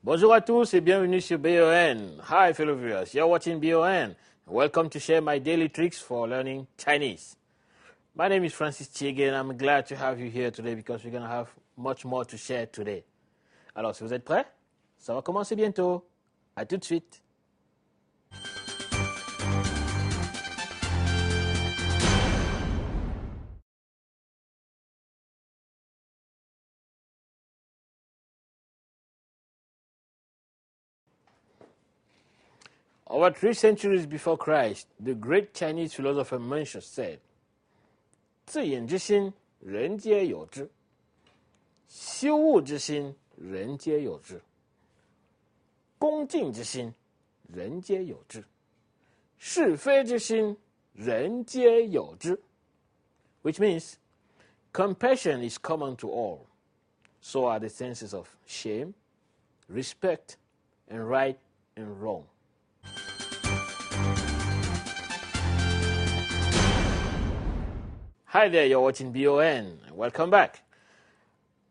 Bonjour à tous et bienvenue sur BON. Hi fellow viewers, you're watching BON. Welcome to share my daily tricks for learning Chinese. My name is Francis Tchiégué and I'm glad to have you here today because we're going to have much more to share today. Alors, si vous êtes prêts, ça va commencer bientôt. À tout de suite. Over 3 centuries before Christ, the great Chinese philosopher Mencius said, 自眼之心，人皆有之；修物之心，人皆有之；恭敬之心，人皆有之；是非之心，人皆有之。Which means, compassion is common to all. So are the senses of shame, respect, and right and wrong. Hi there, you're watching BON. Welcome back.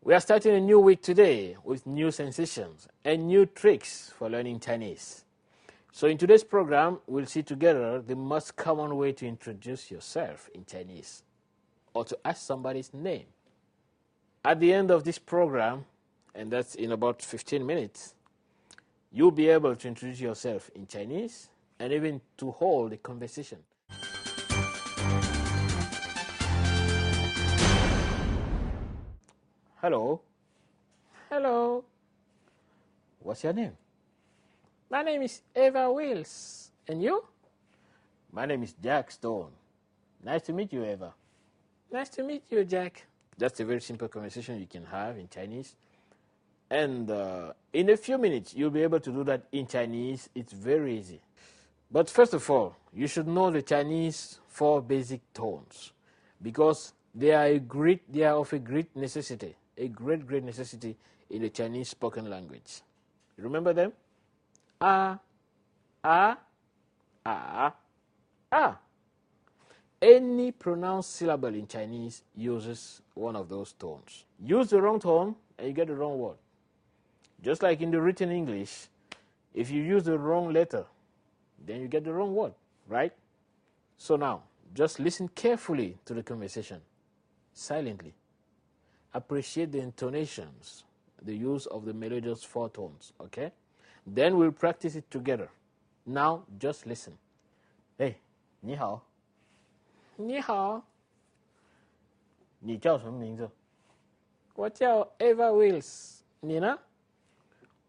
We are starting a new week today with new sensations and new tricks for learning Chinese. So in today's program, we'll see together the most common way to introduce yourself in Chinese or to ask somebody's name. At the end of this program, and that's in about 15 minutes, you'll be able to introduce yourself in Chinese and even to hold a conversation. Hello. Hello. What's your name? My name is Eva Wills. And you? My name is Jack Stone. Nice to meet you, Eva. Nice to meet you, Jack. That's a very simple conversation you can have in Chinese. And in a few minutes, you'll be able to do that in Chinese. It's very easy. But first of all, you should know the Chinese 4 basic tones because they are of a great necessity, a great necessity in the Chinese spoken language. You remember them? A, a, a, a. Any pronounced syllable in Chinese uses one of those tones. Use the wrong tone and you get the wrong word. Just like in the written English, if you use the wrong letter, then you get the wrong word, right? So now, just listen carefully to the conversation, silently. Appreciate the intonations, the use of the melodious 4 tones, okay? Then we'll practice it together. Now, just listen. Hey, 你好。你好。你叫什么名字？我叫 Eva Wills。你呢？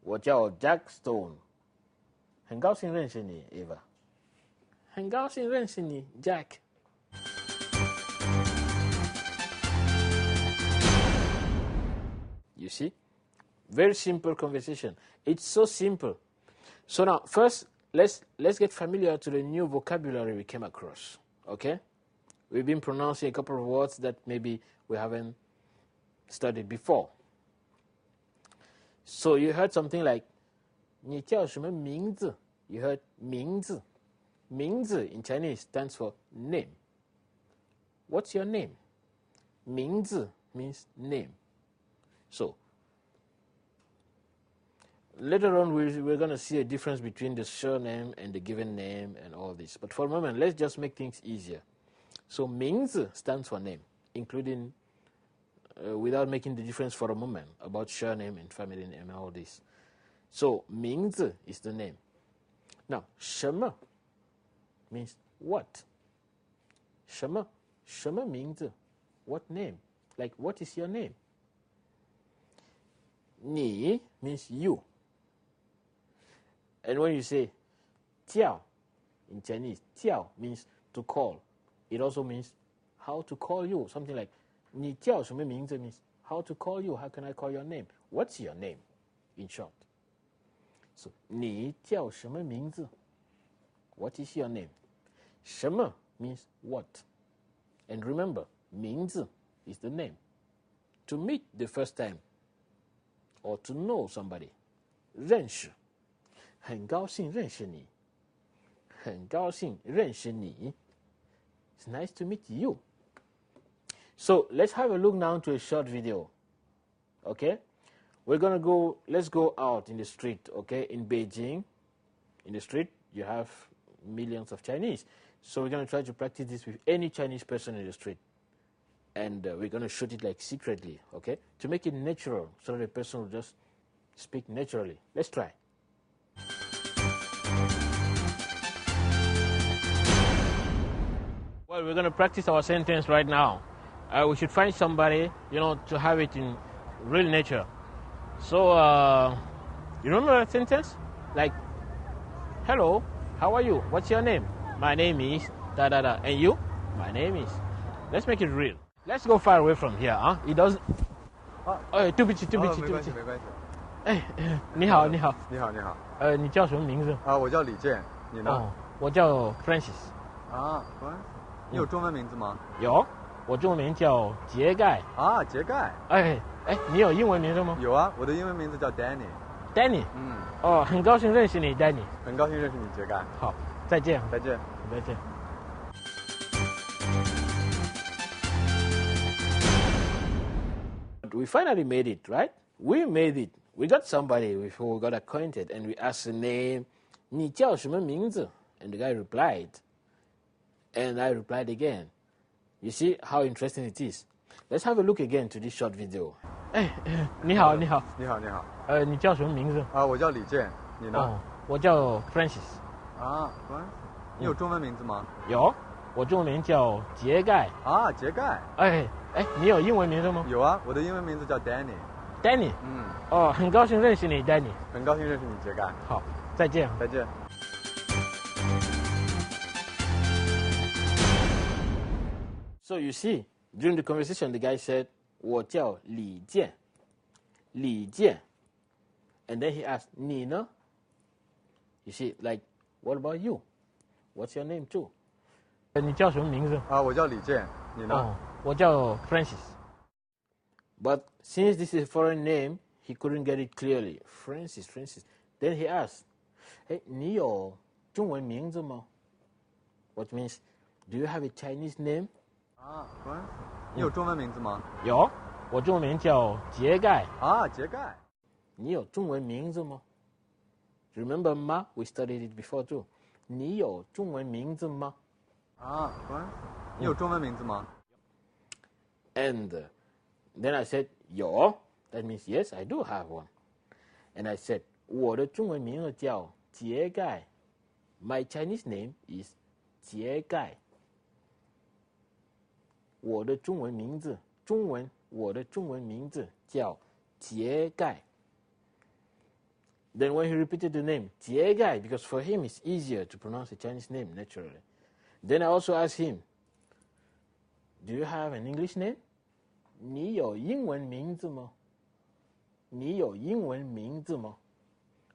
我叫 Jack Stone。很高兴认识你 Eva。很高兴认识你 Jack。You see? Very simple conversation. It's so simple. So now, first, let's get familiar to the new vocabulary we came across. Okay? We've been pronouncing a couple of words that maybe we haven't studied before. So you heard something like 你叫什么名字? You heard 名字. 名字 in Chinese stands for name. What's your name? 名字 means name. So later on, we're going to see a difference between the surname and the given name and all this. But for a moment, let's just make things easier. So 名字 stands for name, including, without making the difference for a moment about surname and family name and all this. So 名字 is the name. Now, 什么 means what? 什么名字? What name? Like, what is your name? 你 means you. And when you say 叫 in Chinese, 叫 means to call. It also means how to call you. Something like 你叫什么名字 means how to call you. How can I call your name? What's your name, in short? So 你叫什么名字? What is your name? 什么 means what. And remember, 名字 is the name. To meet the first time or to know somebody. 认识很高兴认识你很高兴认识你 It's nice to meet you. So let's have a look now to a short video. Okay? let's go out in the street, okay? In Beijing, in the street, you have millions of Chinese. So we're going to try to practice this with any Chinese person in the street. And we're going to shoot it like secretly, okay? To make it natural, so that the person will just speak naturally. Let's try. Well, we're going to practice our sentence right now. We should find somebody, to have it in real nature. So, you remember that sentence? Like, hello, how are you? What's your name? My name is da-da-da. And you? My name is. Let's make it real. Let's go far away from here, huh? It doesn't. Oh, 对不起。没关系。哎，你好。你好。你叫什么名字？我叫李健，你呢？我叫 Francis。你有中文名字吗？有，我中文名叫秸秆。秸秆。你有英文名字吗？有啊，我的英文名字叫 Danny。Danny。很高兴认识你 ，Danny。很高兴认识你，秸秆。好，再见。再见。We finally made it, right? We made it. We got somebody with who we got acquainted, and we asked the name, 你叫什么名字? And the guy replied, and I replied again. You see how interesting it is? Let's have a look again to this short video. 你好。你叫什么名字？我叫李健，你呢？我叫 Francis。你有中文名字吗？有，我中文名叫秸秆。秸秆。你有英文名字吗？有啊，我的英文名字叫 Danny。Danny。很高兴认识你 ，Danny。很高兴认识你，秸秆。好，再见。So you see, during the conversation, the guy said, 我叫李健。And then he asked, 你呢? You see, like, what about you? What's your name too? 你叫什么名字？我叫李健，你呢？我叫 Francis. But since this is a foreign name, he couldn't get it clearly. Francis. Then he asked, 你有中文名字吗? What means, do you have a Chinese name? 你有中文名字吗？有，我中文名叫秸秆。秸秆。你有中文名字吗? Remember ma? We studied it before too. 你有中文名字吗? 你有中文名字吗? And then I said, 有. That means yes, I do have one. And I said, 我的中文名字叫秸秆. My Chinese name is 秸秆。我的中文名字叫秸秆。Then when he repeated the name, 秸秆, because for him it's easier to pronounce a Chinese name naturally. Then I also asked him, do you have an English name? 你有英文名字吗?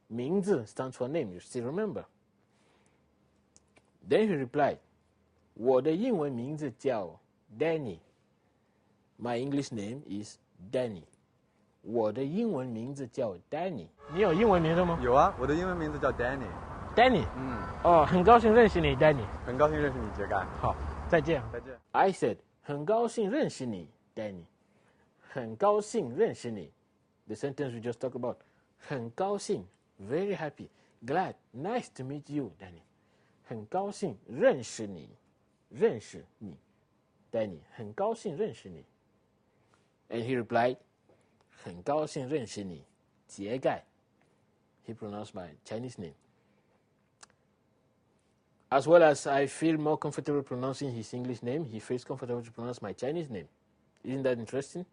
名字 stands for name, you still remember. Then he replied, 我的英文名字叫 Danny. My English name is Danny. 我的英文名字叫 Danny. 你有英文名字吗？有啊，我的英文名字叫 Danny。Danny。很高兴认识你 ，Danny。很高兴认识你，秸秆。好，再见。I said, 很高兴认识你 ，Danny。很高兴认识你。The sentence we just talked about. 很高兴 very happy, glad, nice to meet you, Danny. 很高兴认识你 Danny. 很高兴认识你。And he replied, 很高兴认识你秸秆. He pronounced my Chinese name. As well as I feel more comfortable pronouncing his English name, he feels comfortable to pronounce my Chinese name. Isn't that interesting?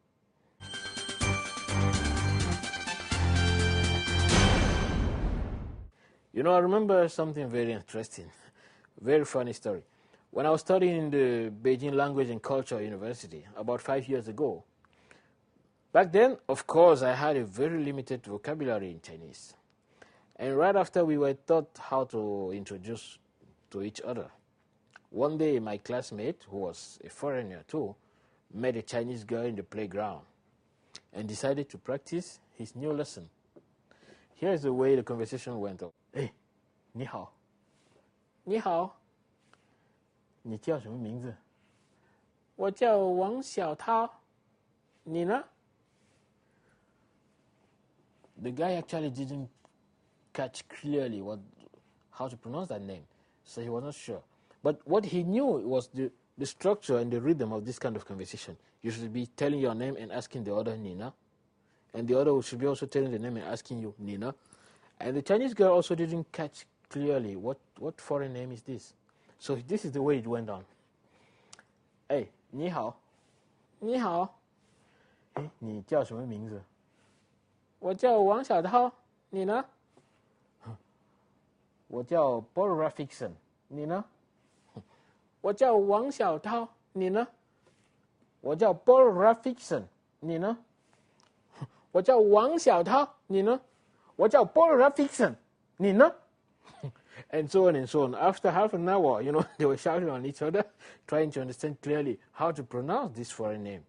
I remember something very interesting, very funny story. When I was studying in the Beijing Language and Culture University about 5 years ago, back then, of course, I had a very limited vocabulary in Chinese. And right after we were taught how to introduce to each other, one day my classmate, who was a foreigner too, met a Chinese girl in the playground and decided to practice his new lesson. Here's the way the conversation went on. 你好。你好。你叫什么名字？我叫王小涛。你呢？ the guy actually didn't catch clearly how to pronounce that name, so he was not sure. But what he knew was the structure and the rhythm of this kind of conversation. You should be telling your name and asking the other Nina, and the other should be also telling the name and asking you Nina. And the Chinese girl also didn't catch clearly what foreign name is this. So this is the way it went on. Hey, 你好，你好，哎，你叫什么名字？我叫王小涛，你呢？我叫 Bora Fixon， 你呢？我叫王小涛，你呢？我叫 Bora Fixon， 你呢？我叫王小涛，你呢？我叫 Bora Fixon， 你呢？ And so on and so on. After half an hour, they were shouting on each other, trying to understand clearly how to pronounce this foreign name.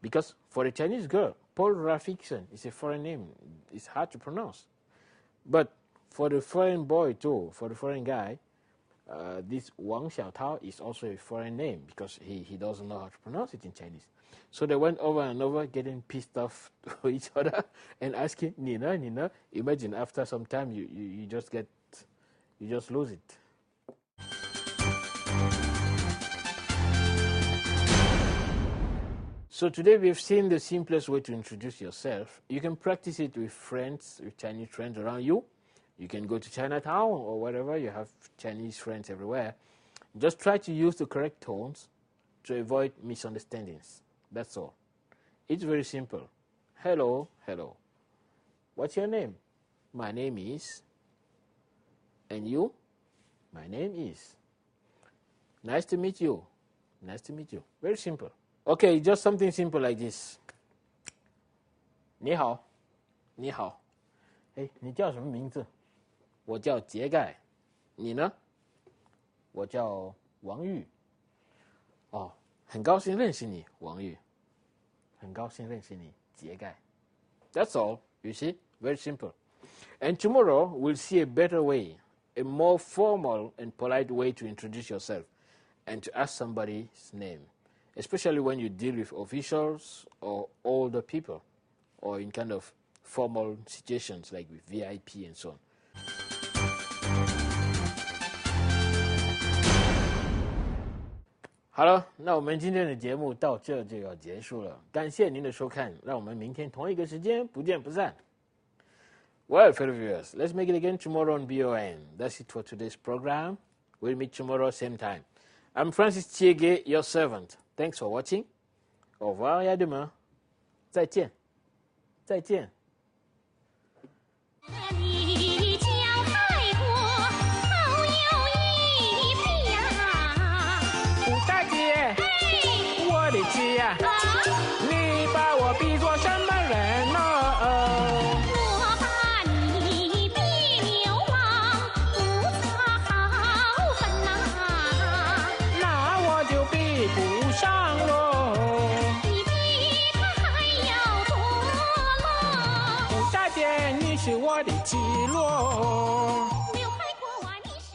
Because for a Chinese girl, Paul Rafikson is a foreign name. It's hard to pronounce. But for the foreign boy too, for the foreign guy, this Wang Xiaotao is also a foreign name because he doesn't know how to pronounce it in Chinese. So they went over and over, getting pissed off to each other and asking, Nina, Nina. Imagine after some time you just lose it. So today we've seen the simplest way to introduce yourself. You can practice it with friends, with Chinese friends around you. You can go to Chinatown or wherever, you have Chinese friends everywhere. Just try to use the correct tones to avoid misunderstandings. That's all. It's very simple. Hello, hello. What's your name? My name is. And you? My name is. Nice to meet you. Nice to meet you. Very simple. Okay, just something simple like this. 你好，你好。哎，你叫什么名字？我叫杰盖。你呢？我叫王玉。哦，很高兴认识你，王玉。很高兴认识你，杰盖。That's all. You see? Very simple. And tomorrow we'll see a better way, a more formal and polite way to introduce yourself and to ask somebody's name, especially when you deal with officials or older people or in kind of formal situations like with VIP and so on. 好了，那我们今天的节目到这就要结束了。感谢您的收看，让我们明天同一个时间不见不散。Well, fellow viewers, let's make it again tomorrow on BON. That's it for today's program. We'll meet tomorrow same time. I'm Francis Tchiégué, your servant. Thanks for watching. Au revoir et à demain. 再见，再见。你把我比作什么人呢？我把你比牛郎，不撒好分呐。那我就比不上喽。你比他还要多了。吴大姐，你是我的基罗。刘海国啊，你是。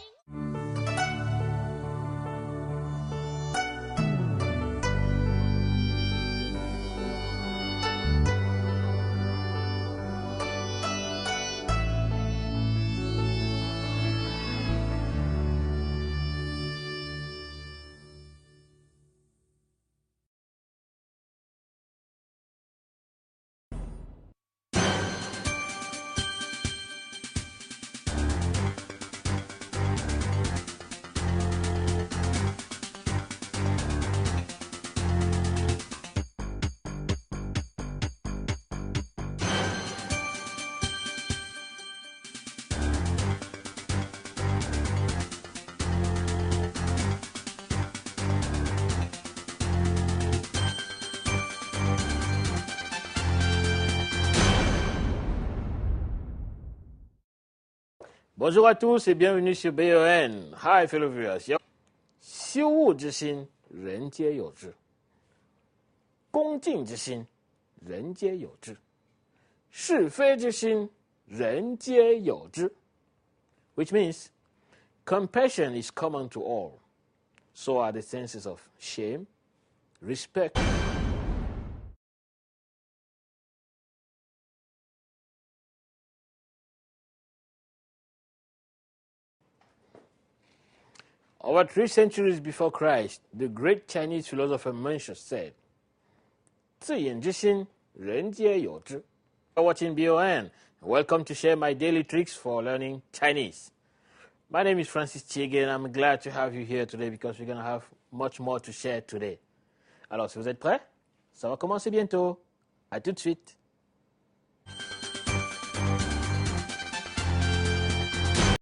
Bonjour à tous et bienvenue sur BON. Hi, fellow viewers. 羞恶之心，人皆有之；恭敬之心，人皆有之；是非之心，人皆有之。Which means, compassion is common to all. So are the senses of shame, respect, Over 3 centuries before Christ, the great Chinese philosopher Mencius said, 自眼之心，人皆有之. You're watching BON. Welcome to share my daily tricks for learning Chinese. My name is Francis Tchiégué and I'm glad to have you here today because we're going to have much more to share today. Alors, si vous êtes prêts, ça va commencer bientôt. À tout de suite.